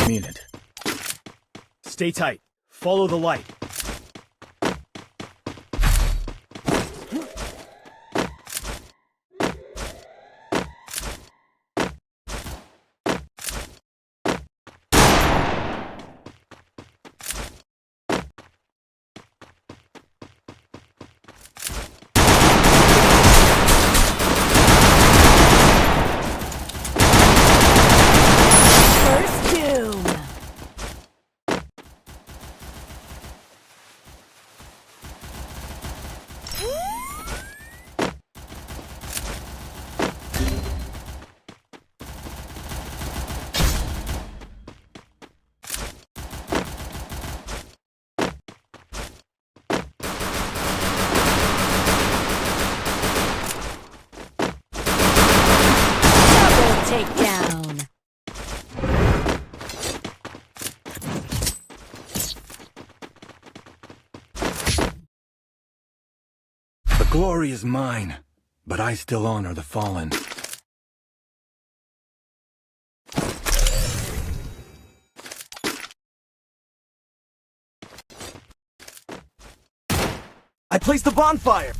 mean it. Stay tight. Follow the light. Takedown. The glory is mine, but I still honor the fallen. I placed the bonfire!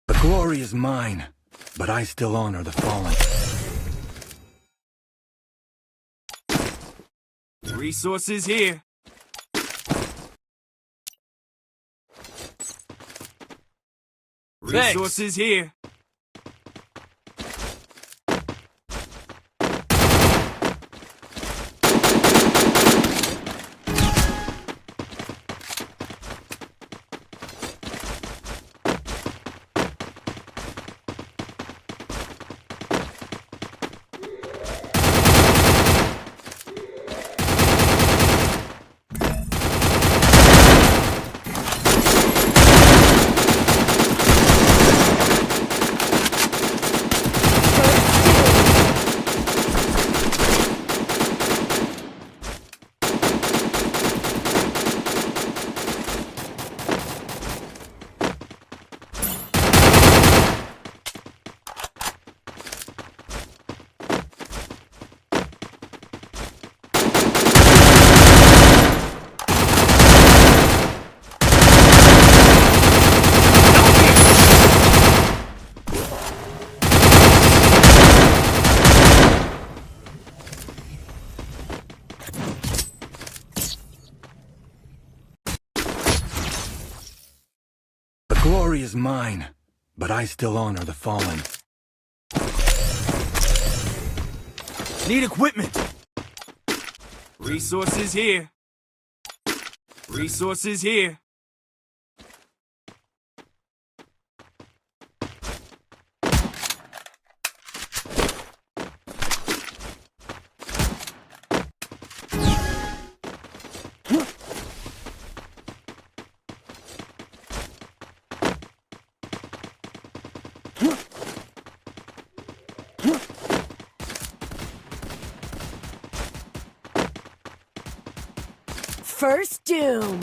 The glory is mine, but I still honor the fallen. Resources here. Resources here. The glory is mine, but I still honor the fallen. Need equipment. Resources here. Resources here. First doom.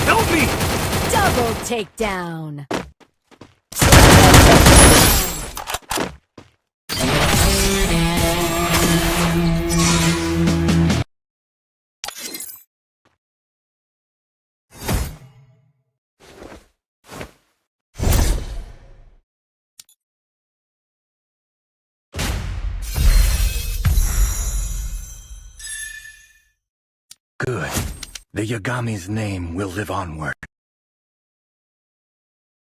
Help me! Double takedown. Good. The Yagami's name will live onward.